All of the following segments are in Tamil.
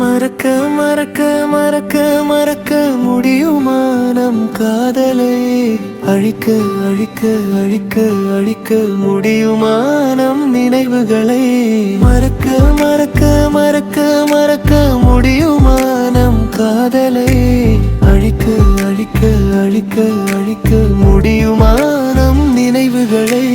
மறக்க மறக்க மறக்க மறக்க முடியுமா நம் காதலை? அழிக்க அழிக்க அழிக்க அழிக்க முடியுமா நம் நினைவுகளை? மறக்க மறக்க மறக்க மறக்க முடியுமா நம் காதலை? அழிக்க அழிக்க அழிக்க அழிக்க முடியுமா நம் நினைவுகளை?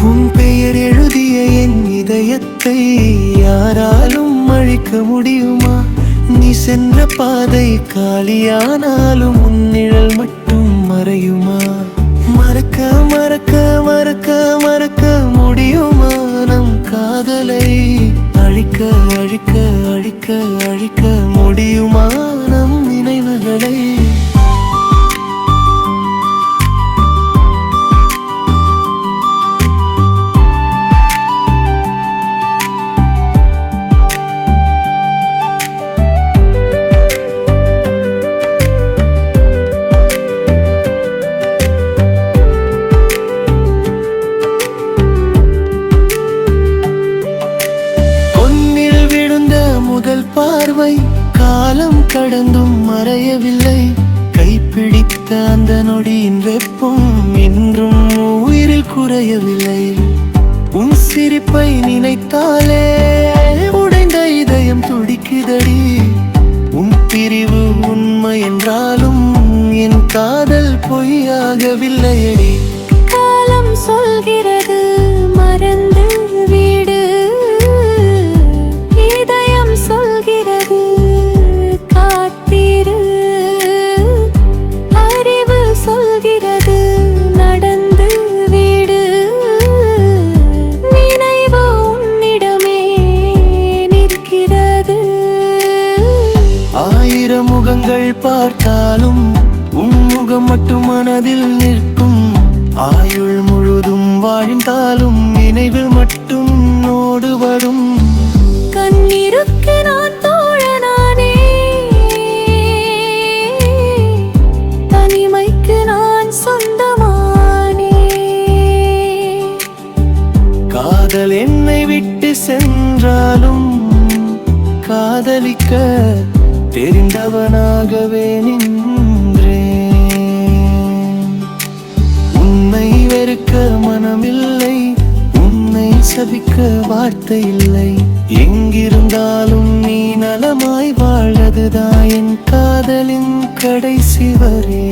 உன் பெயர் எழுதிய என் இதயத்தை யாராலும் அழிக்க முடியுமா? நீ சென்ற பாதை காலியானாலும் உன் நிழல் மட்டும் மறையுமா? மறக்க மறக்க மறக்க மறக்க முடியுமா நம் காதலை? அழிக்க அழிக்க அழிக்க அழிக்க முடியுமா நம் நினைவுகளை? முதல் பார்வை காலம் கடந்தும் மறையவில்லை. கைப்பிடித்த அந்த நொடியின் வெப்பம் இன்றும் உயிரில் குறையவில்லை. உன் சிரிப்பை நினைத்தாலே உடைந்த இதயம் துடிக்குதடி. உன் பிரிவு உண்மை என்றாலும் என் காதல் பொய்யாகவில்லையடி. காலம் சொல்கிறது மறந்து வீடு, இதயம் சொல்கிறது காத்திரு, அறிவு சொல்கிறது நடந்து வீடு. நினைவு உன்னிடமே நிற்கிறது. ஆயிரம் முகங்கள் பார்த்தாலும் உன் முகம் மட்டும் மனதில் நிற்கும். ஆயுள் முழுதும் வாழ்ந்தாலும் நினைவில் மட்டும் நோடு வரும். கண்ணீருக்கு நான் தோழனானே, தனிமைக்கு நான் சொந்தமானே. காதல் என்னை விட்டு சென்றாலும் காதலிக்க தெரிந்தவனாகவே நின்றேன். உன்னை வெறுக்க மனமில்லை, உன்னை சபிக்க வார்த்தை இல்லை. எங்கிருந்தாலும் நீ நலமாய் வாழ்வதுதான் என் காதலின் கடைசி வரை.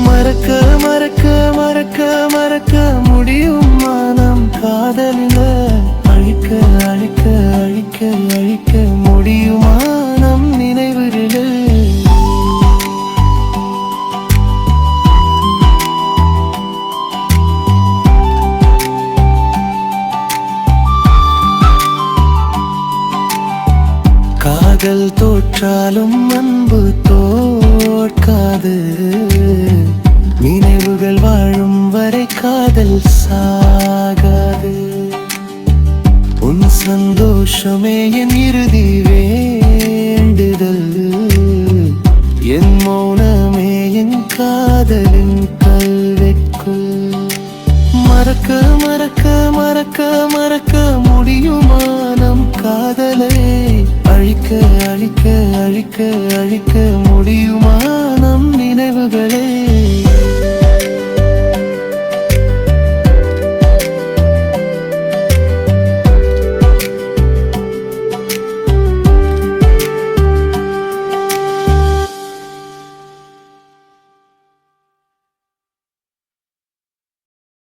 மறக்க மறக்க மறக்க மறக்க முடியுமா நம் காதலில? அழிக்க அழிக்க அழிக்க அழிக்க முடியுமா நம் நினைவுகளை? காதல் தோற்றாலும் அன்பு தோற்காது. நினைவுகள் வாழும் வரை காதல் சாகாது. உன் சந்தோஷமே என் இறுதி